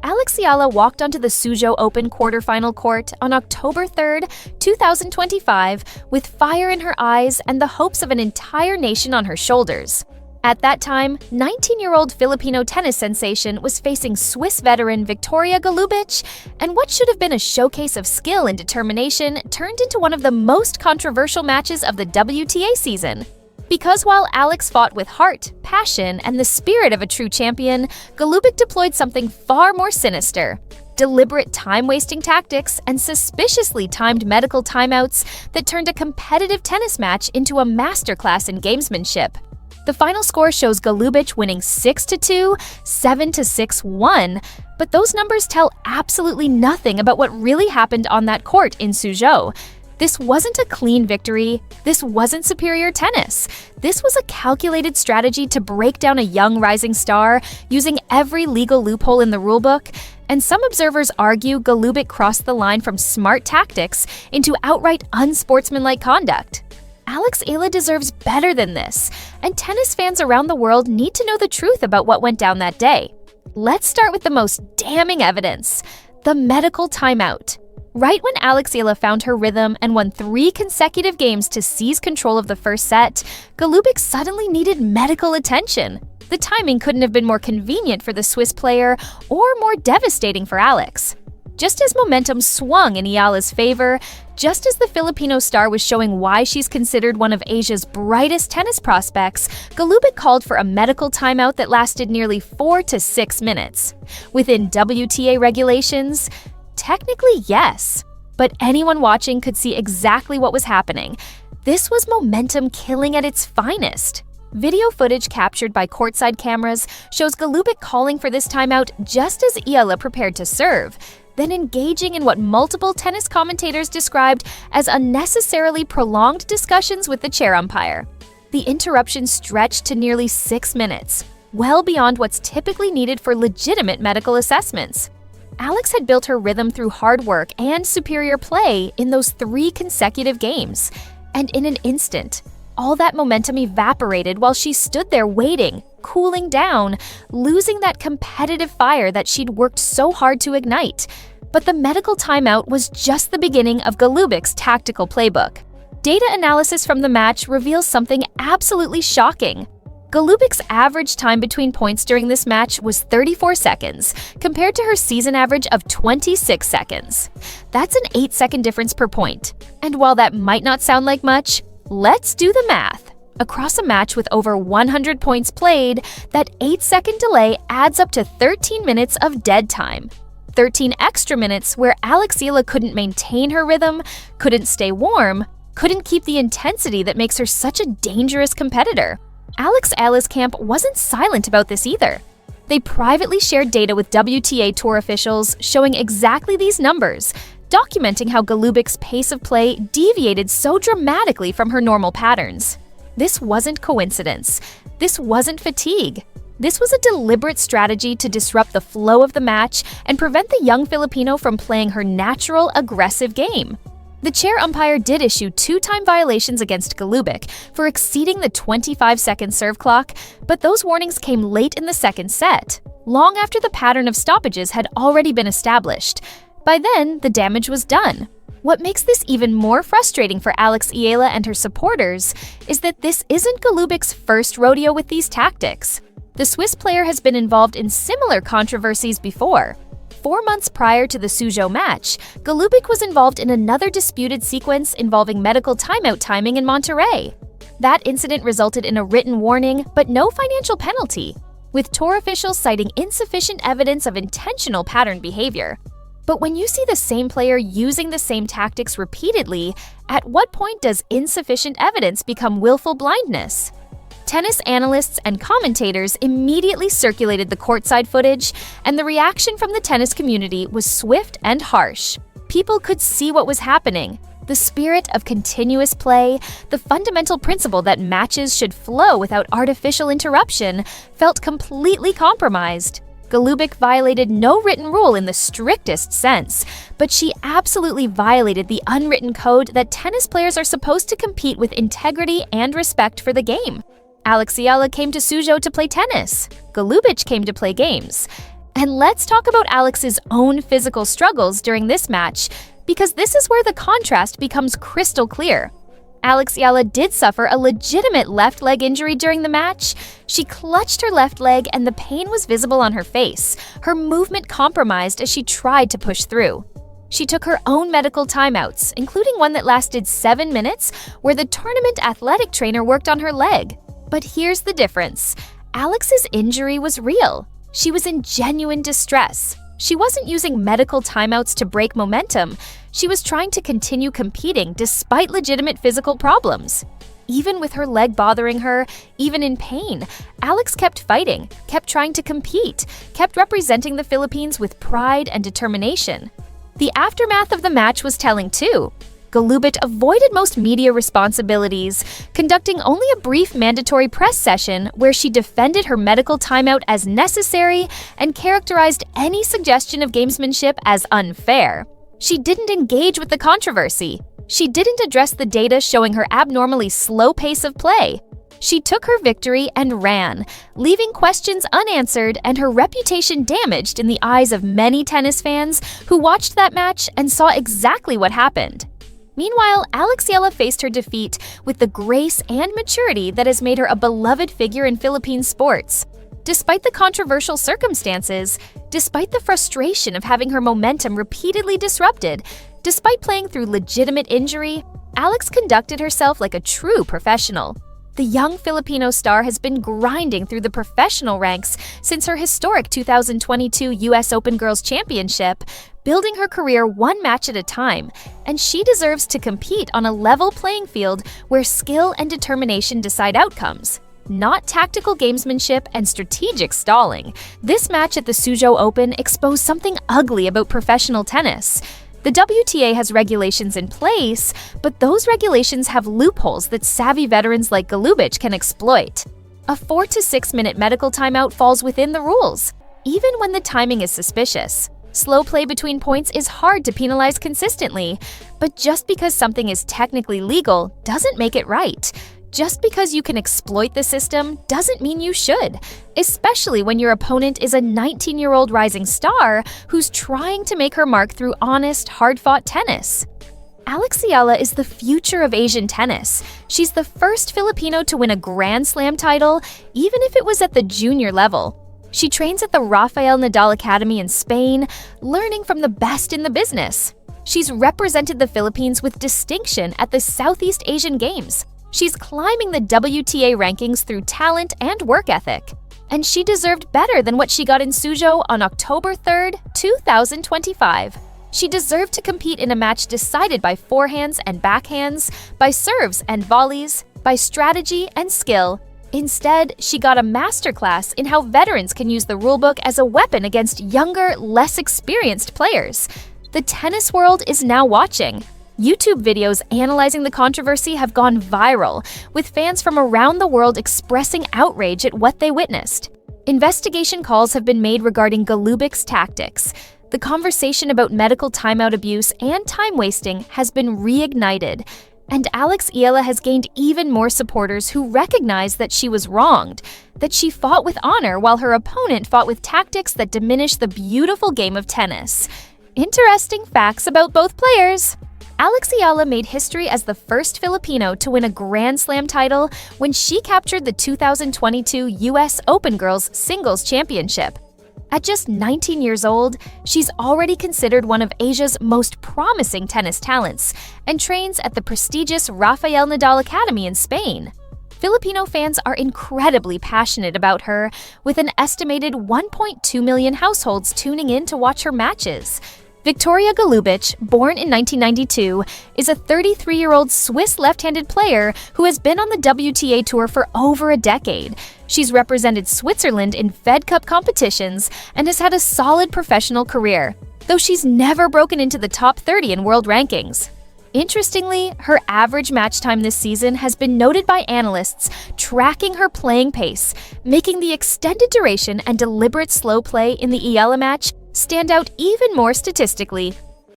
Alex Eala walked onto the Suzhou Open quarterfinal court on October 3, 2025, with fire in her eyes and the hopes of an entire nation on her shoulders. At that time, 19-year-old Filipino tennis sensation was facing Swiss veteran Viktorija Golubic, and what should have been a showcase of skill and determination turned into one of the most controversial matches of the WTA season. Because while Alex fought with heart, passion, and the spirit of a true champion, Golubic deployed something far more sinister: deliberate time-wasting tactics and suspiciously timed medical timeouts that turned a competitive tennis match into a masterclass in gamesmanship. The final score shows Golubic winning 6-2, 7-6-1, but those numbers tell absolutely nothing about what really happened on that court in Suzhou. This wasn't a clean victory. This wasn't superior tennis. This was a calculated strategy to break down a young rising star using every legal loophole in the rulebook, and some observers argue Golubic crossed the line from smart tactics into outright unsportsmanlike conduct. Alex Eala deserves better than this, and tennis fans around the world need to know the truth about what went down that day. Let's start with the most damning evidence: the medical timeout. Right when Alex Eala found her rhythm and won 3 consecutive games to seize control of the first set, Golubic suddenly needed medical attention. The timing couldn't have been more convenient for the Swiss player or more devastating for Alex. Just as momentum swung in Eala's favor, just as the Filipino star was showing why she's considered one of Asia's brightest tennis prospects, Golubic called for a medical timeout that lasted nearly 4 to 6 minutes. Within WTA regulations, technically yes, but anyone watching could see exactly what was happening. This was momentum killing at its finest. Video footage captured by courtside cameras shows Golubic calling for this timeout just as Eala prepared to serve, then engaging in what multiple tennis commentators described as unnecessarily prolonged discussions with the chair umpire. The interruption stretched to nearly 6 minutes, well beyond what's typically needed for legitimate medical assessments. Alex had built her rhythm through hard work and superior play in those 3 consecutive games, and in an instant, all that momentum evaporated while she stood there waiting, cooling down, losing that competitive fire that she'd worked so hard to ignite. But the medical timeout was just the beginning of Golubic's tactical playbook. Data analysis from the match reveals something absolutely shocking. Golubic's average time between points during this match was 34 seconds, compared to her season average of 26 seconds. That's an 8-second difference per point. And while that might not sound like much, let's do the math. Across a match with over 100 points played, that 8-second delay adds up to 13 minutes of dead time. 13 extra minutes where Alex Eala couldn't maintain her rhythm, couldn't stay warm, couldn't keep the intensity that makes her such a dangerous competitor. Alex Eala's camp wasn't silent about this either. They privately shared data with WTA Tour officials showing exactly these numbers, documenting how Golubic's pace of play deviated so dramatically from her normal patterns. This wasn't coincidence. This wasn't fatigue. This was a deliberate strategy to disrupt the flow of the match and prevent the young Filipino from playing her natural, aggressive game. The chair umpire did issue 2 time violations against Golubic for exceeding the 25-second serve clock, but those warnings came late in the second set, long after the pattern of stoppages had already been established. By then, the damage was done. What makes this even more frustrating for Alex Eala and her supporters is that this isn't Golubic's first rodeo with these tactics. The Swiss player has been involved in similar controversies before. 4 months prior to the Suzhou match, Golubic was involved in another disputed sequence involving medical timeout timing in Monterrey. That incident resulted in a written warning, but no financial penalty, with tour officials citing insufficient evidence of intentional pattern behavior. But when you see the same player using the same tactics repeatedly, at what point does insufficient evidence become willful blindness? Tennis analysts and commentators immediately circulated the courtside footage, and the reaction from the tennis community was swift and harsh. People could see what was happening. The spirit of continuous play, the fundamental principle that matches should flow without artificial interruption, felt completely compromised. Golubic violated no written rule in the strictest sense, but she absolutely violated the unwritten code that tennis players are supposed to compete with integrity and respect for the game. Alex Eala came to Suzhou to play tennis. Golubic came to play games. And let's talk about Alex's own physical struggles during this match, because this is where the contrast becomes crystal clear. Eala did suffer a legitimate left leg injury during the match. She clutched her left leg and the pain was visible on her face, her movement compromised as she tried to push through. She took her own medical timeouts, including one that lasted 7 minutes, where the tournament athletic trainer worked on her leg. But here's the difference. Alex's injury was real. She was in genuine distress. She wasn't using medical timeouts to break momentum. She was trying to continue competing despite legitimate physical problems. Even with her leg bothering her, even in pain, Alex kept fighting, kept trying to compete, kept representing the Philippines with pride and determination. The aftermath of the match was telling too. Golubic avoided most media responsibilities, conducting only a brief mandatory press session where she defended her medical timeout as necessary and characterized any suggestion of gamesmanship as unfair. She didn't engage with the controversy. She didn't address the data showing her abnormally slow pace of play. She took her victory and ran, leaving questions unanswered and her reputation damaged in the eyes of many tennis fans who watched that match and saw exactly what happened. Meanwhile, Eala faced her defeat with the grace and maturity that has made her a beloved figure in Philippine sports. Despite the controversial circumstances, despite the frustration of having her momentum repeatedly disrupted, despite playing through legitimate injury, Alex conducted herself like a true professional. The young Filipino star has been grinding through the professional ranks since her historic 2022 US Open Girls Championship, building her career one match at a time, and she deserves to compete on a level playing field where skill and determination decide outcomes, not tactical gamesmanship and strategic stalling. This match at the Suzhou Open exposed something ugly about professional tennis. The WTA has regulations in place, but those regulations have loopholes that savvy veterans like Golubic can exploit. A 4 to 6 minute medical timeout falls within the rules, even when the timing is suspicious. Slow play between points is hard to penalize consistently, but just because something is technically legal doesn't make it right. Just because you can exploit the system doesn't mean you should, especially when your opponent is a 19-year-old rising star who's trying to make her mark through honest, hard-fought tennis. Eala is the future of Asian tennis. She's the first Filipino to win a Grand Slam title, even if it was at the junior level. She trains at the Rafael Nadal Academy in Spain, learning from the best in the business. She's represented the Philippines with distinction at the Southeast Asian Games. She's climbing the WTA rankings through talent and work ethic. And she deserved better than what she got in Suzhou on October 3rd, 2025. She deserved to compete in a match decided by forehands and backhands, by serves and volleys, by strategy and skill. Instead, she got a masterclass in how veterans can use the rulebook as a weapon against younger, less experienced players. The tennis world is now watching. YouTube videos analyzing the controversy have gone viral, with fans from around the world expressing outrage at what they witnessed. Investigation calls have been made regarding Golubic's tactics. The conversation about medical timeout abuse and time wasting has been reignited, and Eala has gained even more supporters who recognize that she was wronged, that she fought with honor while her opponent fought with tactics that diminish the beautiful game of tennis. Interesting facts about both players. Eala made history as the first Filipino to win a Grand Slam title when she captured the 2022 US Open Girls Singles Championship. At just 19 years old, she's already considered one of Asia's most promising tennis talents and trains at the prestigious Rafael Nadal Academy in Spain. Filipino fans are incredibly passionate about her, with an estimated 1.2 million households tuning in to watch her matches. Viktorija Golubic, born in 1992, is a 33-year-old Swiss left-handed player who has been on the WTA Tour for over a decade. She's represented Switzerland in Fed Cup competitions and has had a solid professional career, though she's never broken into the top 30 in world rankings. Interestingly, her average match time this season has been noted by analysts tracking her playing pace, making the extended duration and deliberate slow play in the Eala match stand out even more statistically.